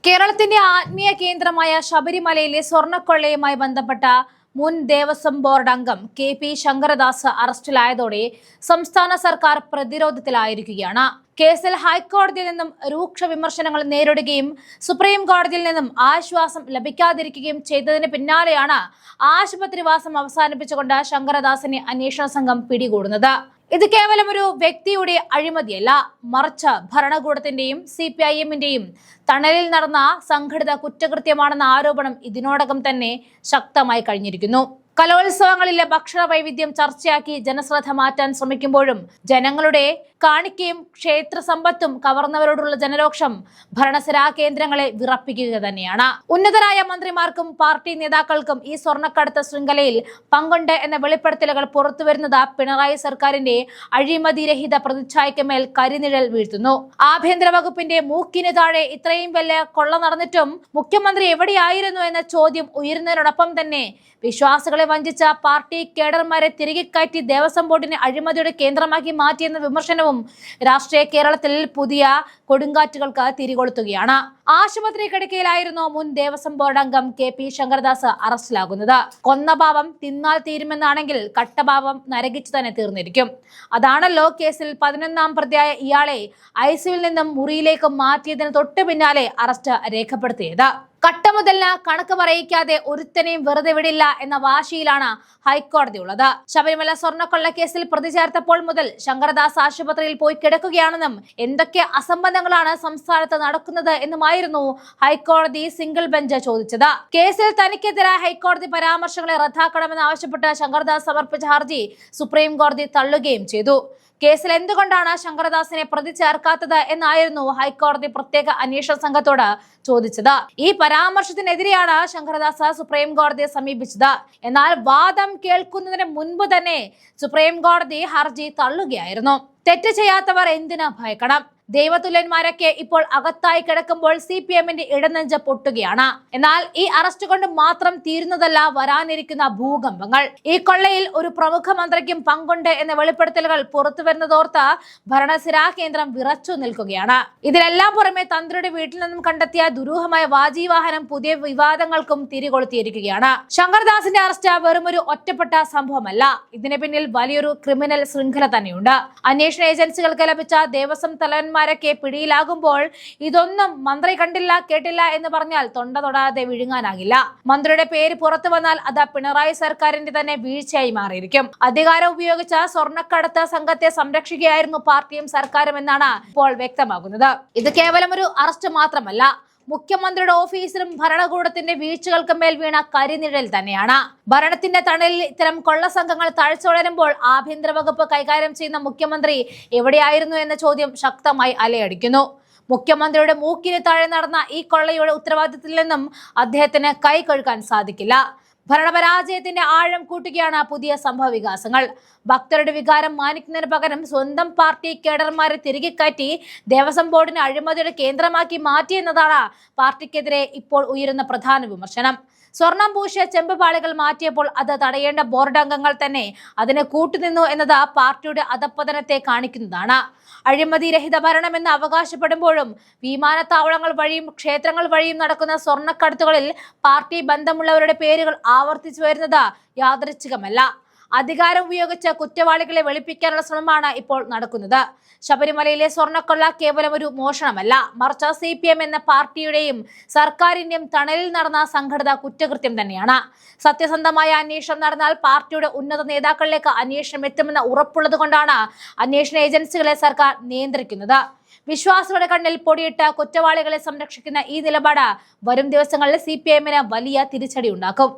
കേരളത്തിന്റെ ആത്മീയ കേന്ദ്രമായ ശബരിമലയിലെ സ്വർണ്ണക്കൊള്ളയുമായി ബന്ധപ്പെട്ട മുൻ ദേവസ്വം ബോർഡ് അംഗം കെ.പി. ശങ്കരദാസ് അറസ്റ്റിലായതോടെ സംസ്ഥാന സർക്കാർ പ്രതിരോധത്തിലായിരിക്കുകയാണ്. കേസിൽ ഹൈക്കോടതിയിൽ നിന്നും രൂക്ഷ വിമർശനങ്ങൾ നേരിടുകയും സുപ്രീം കോടതിയിൽ നിന്നും ആശ്വാസം ലഭിക്കാതിരിക്കുകയും ചെയ്തതിന് പിന്നാലെയാണ് ആശുപത്രിവാസം അവസാനിപ്പിച്ചുകൊണ്ട് ശങ്കരദാസിനെ അന്വേഷണ സംഘം പിടികൂടുന്നത്. ഇത് കേവലം ഒരു വ്യക്തിയുടെ അഴിമതിയല്ല, മറിച്ച് ഭരണകൂടത്തിന്റെയും CPIM-ന്റെയും തണലിൽ നടന്ന സംഘടിത കുറ്റകൃത്യമാണെന്ന ആരോപണം ഇതിനോടകം തന്നെ ശക്തമായി കഴിഞ്ഞിരിക്കുന്നു. കലോത്സവങ്ങളിലെ ഭക്ഷണ വൈവിധ്യം ചർച്ചയാക്കി ജനശ്രദ്ധ മാറ്റാൻ ശ്രമിക്കുമ്പോഴും ജനങ്ങളുടെ കാണിക്കയും ക്ഷേത്ര സമ്പത്തും കവർന്നവരോടുള്ള ജനരോക്ഷം ഭരണസിരാ കേന്ദ്രങ്ങളെ വിറപ്പിക്കുക തന്നെയാണ്. ഉന്നതരായ മന്ത്രിമാർക്കും പാർട്ടി നേതാക്കൾക്കും ഈ സ്വർണ്ണക്കടത്ത് ശൃംഖലയിൽ പങ്കുണ്ട് എന്ന വെളിപ്പെടുത്തലുകൾ പുറത്തുവരുന്നത് പിണറായി സർക്കാരിന്റെ അഴിമതിരഹിത പ്രതിച്ഛായയ്ക്ക് മേൽ കരിനിഴൽ വീഴ്ത്തുന്നു. ആഭ്യന്തര വകുപ്പിന്റെ മൂക്കിന് താഴെ ഇത്രയും വലിയ കൊള്ള നടന്നിട്ടും മുഖ്യമന്ത്രി എവിടെയായിരുന്നു എന്ന ചോദ്യം ഉയരുന്നതിനോടൊപ്പം തന്നെ വിശ്വാസികളെ വഞ്ചിച്ച പാർട്ടി കേഡർമാരെ തിരികെ കയറ്റി ദേവസ്വം ബോർഡിനെ അഴിമതിയുടെ കേന്ദ്രമാക്കി മാറ്റിയെന്ന വിമർശനവും രാഷ്ട്രീയ കേരളത്തിൽ പുതിയ കൊടുങ്കാറ്റുകൾക്ക് തിരികൊളുത്തുകയാണ്. ആശുപത്രി കിടക്കയിലായിരുന്നു മുൻ ദേവസ്വം ബോർഡ് അംഗം കെ.പി. ശങ്കരദാസ് അറസ്റ്റിലാകുന്നത്. കൊന്ന പാവം തിന്നാൽ തീരുമെന്നാണെങ്കിൽ കട്ടപാവം നരകിച്ചു തന്നെ തീർന്നിരിക്കും. അതാണല്ലോ കേസിൽ 11ാം പ്രതിയായ ഇയാളെ ICUവിൽ നിന്നും മുറിയിലേക്ക് മാറ്റിയതിന് തൊട്ടു പിന്നാലെ അറസ്റ്റ് രേഖപ്പെടുത്തിയത്. കട്ടമുതലിന് കണക്ക് പറയിക്കാതെ ഒരുത്തനെയും വെറുതെ വിടില്ല എന്ന വാശിയിലാണ് ഹൈക്കോടതി ഉള്ളത്. ശബരിമല സ്വർണ്ണക്കൊള്ള കേസിൽ പ്രതി ചേർത്തപ്പോൾ മുതൽ ശങ്കരദാസ് ആശുപത്രിയിൽ പോയി കിടക്കുകയാണെന്നും എന്തൊക്കെ അസംബന്ധങ്ങളാണ് സംസ്ഥാനത്ത് നടക്കുന്നത് എന്നുമായിരുന്നു ഹൈക്കോടതി സിംഗിൾ ബെഞ്ച് ചോദിച്ചത്. കേസിൽ തനിക്കെതിരായ ഹൈക്കോടതി പരാമർശങ്ങളെ റദ്ദാക്കണമെന്ന് ആവശ്യപ്പെട്ട് ശങ്കരദാസ് സമർപ്പിച്ച ഹർജി സുപ്രീം കോടതി തള്ളുകയും ചെയ്തു. കേസിൽ എന്തുകൊണ്ടാണ് ശങ്കരദാസിനെ പ്രതി ചേർക്കാത്തത് എന്നായിരുന്നു ഹൈക്കോടതി പ്രത്യേക അന്വേഷണ സംഘത്തോട് ചോദിച്ചത്. ഈ പരാമർശത്തിനെതിരെയാണ് ശങ്കരദാസ് സുപ്രീം കോടതിയെ സമീപിച്ചത്. എന്നാൽ വാദം കേൾക്കുന്നതിന് മുൻപ് തന്നെ സുപ്രീം കോടതി ഹർജി തള്ളുകയായിരുന്നു. തെറ്റ് ചെയ്യാത്തവർ എന്തിനു ഭയക്കണം? ദൈവതുല്യന്മാരൊക്കെ ഇപ്പോൾ അകത്തായി കിടക്കുമ്പോൾ CPM-ന്റെ ഇടനെഞ്ച് പൊട്ടുകയാണ്. എന്നാൽ ഈ അറസ്റ്റ് കൊണ്ട് മാത്രം തീരുന്നതല്ല വരാനിരിക്കുന്ന ഭൂകമ്പങ്ങൾ. ഈ കൊള്ളയിൽ ഒരു പ്രമുഖ മന്ത്രിക്കും പങ്കുണ്ട് എന്ന വെളിപ്പെടുത്തലുകൾ പുറത്തു വരുന്നതോർത്ത് ഭരണസിരാ കേന്ദ്രം വിറച്ചു നിൽക്കുകയാണ്. ഇതിനെല്ലാം പുറമെ തന്ത്രിയുടെ വീട്ടിൽ നിന്നും കണ്ടെത്തിയ ദുരൂഹമായ വാജീവാഹനം പുതിയ വിവാദങ്ങൾക്കും തിരികൊളുത്തിയിരിക്കുകയാണ്. ശങ്കരദാസിന്റെ അറസ്റ്റ് വെറുമൊരു ഒറ്റപ്പെട്ട സംഭവമല്ല. ഇതിന് പിന്നിൽ വലിയൊരു ക്രിമിനൽ ശൃംഖല തന്നെയുണ്ട്. അന്വേഷണ ഏജൻസികൾക്ക് ലഭിച്ച ദേവസ്വം തലവന്മാരൊക്കെ പിടിയിലാകുമ്പോൾ ഇതൊന്നും മന്ത്രി കണ്ടില്ല കേട്ടില്ല എന്ന് പറഞ്ഞാൽ തൊണ്ട തൊടാതെ വിഴുങ്ങാനാകില്ല. മന്ത്രിയുടെ പേര് പുറത്തു വന്നാൽ അത് പിണറായി സർക്കാരിന്റെ തന്നെ വീഴ്ചയായി മാറിയിരിക്കും. അധികാരം ഉപയോഗിച്ച സ്വർണ്ണക്കടത്ത് സംഘത്തെ സംരക്ഷിക്കുകയായിരുന്നു പാർട്ടിയും സർക്കാരും എന്നാണ് ഇപ്പോൾ വ്യക്തമാകുന്നത്. ഇത് കേവലം ഒരു അറസ്റ്റ് മാത്രമല്ല, മുഖ്യമന്ത്രിയുടെ ഓഫീസിലും ഭരണകൂടത്തിന്റെ വീഴ്ചകൾക്ക് മേൽ വീണ കരിനിഴൽ തന്നെയാണ്. ഭരണത്തിന്റെ തണലിൽ ഇത്തരം കൊള്ളസംഘങ്ങൾ തഴച്ചുടരുമ്പോൾ ആഭ്യന്തര വകുപ്പ് കൈകാര്യം ചെയ്യുന്ന മുഖ്യമന്ത്രി എവിടെയായിരുന്നു എന്ന ചോദ്യം ശക്തമായി അലയടിക്കുന്നു. മുഖ്യമന്ത്രിയുടെ മൂക്കിന് താഴെ നടന്ന ഈ കൊള്ളയുടെ ഉത്തരവാദിത്തത്തിൽ നിന്നും അദ്ദേഹത്തിന് കൈ കഴുകാൻ സാധിക്കില്ല. ഭരണപരാജയത്തിന്റെ ആഴം കൂട്ടുകയാണ് പുതിയ സംഭവ വികാസങ്ങൾ. ഭക്തരുടെ വികാരം മാനിക്കുന്നതിന് പകരം സ്വന്തം പാർട്ടി കേഡർമാരെ തിരികെ കയറ്റി ദേവസ്വം ബോർഡിനെ അഴിമതിയുടെ കേന്ദ്രമാക്കി മാറ്റിയെന്നതാണ് പാർട്ടിക്കെതിരെ ഇപ്പോൾ ഉയരുന്ന പ്രധാന വിമർശനം. സ്വർണം പൂശിയ ചെമ്പുപാളികൾ മാറ്റിയപ്പോൾ അത് തടയേണ്ട ബോർഡ് അംഗങ്ങൾ തന്നെ അതിനെ കൂട്ടുനിന്നു എന്നത് പാർട്ടിയുടെ അധപ്പതനത്തെ കാണിക്കുന്നതാണ്. അഴിമതിരഹിത ഭരണമെന്ന് അവകാശപ്പെടുമ്പോഴും വിമാനത്താവളങ്ങൾ വഴിയും ക്ഷേത്രങ്ങൾ വഴിയും നടക്കുന്ന സ്വർണ്ണക്കടത്തുകളിൽ പാർട്ടി ബന്ധമുള്ളവരുടെ പേരുകൾ ആവർത്തിച്ചു വരുന്നത് യാദൃച്ഛികമല്ല. അധികാരം ഉപയോഗിച്ച് കുറ്റവാളികളെ വെളുപ്പിക്കാനുള്ള ശ്രമമാണ് ഇപ്പോൾ നടക്കുന്നത്. ശബരിമലയിലെ സ്വർണ്ണക്കൊള്ള കേവലം ഒരു മോഷണമല്ല, മറിച്ച് CPM എന്ന പാർട്ടിയുടെയും സർക്കാരിന്റെയും തണലിൽ നടന്ന സംഘടിത കുറ്റകൃത്യം തന്നെയാണ്. സത്യസന്ധമായ അന്വേഷണം നടന്നാൽ പാർട്ടിയുടെ ഉന്നത നേതാക്കളിലേക്ക് അന്വേഷണം എത്തുമെന്ന ഉറപ്പുള്ളത് കൊണ്ടാണ് അന്വേഷണ ഏജൻസികളെ സർക്കാർ നിയന്ത്രിക്കുന്നത്. വിശ്വാസികളുടെ കണ്ണിൽ പൊടിയിട്ട് കുറ്റവാളികളെ സംരക്ഷിക്കുന്ന ഈ നിലപാട് വരും ദിവസങ്ങളിൽ CPM-ന് വലിയ തിരിച്ചടി ഉണ്ടാക്കും.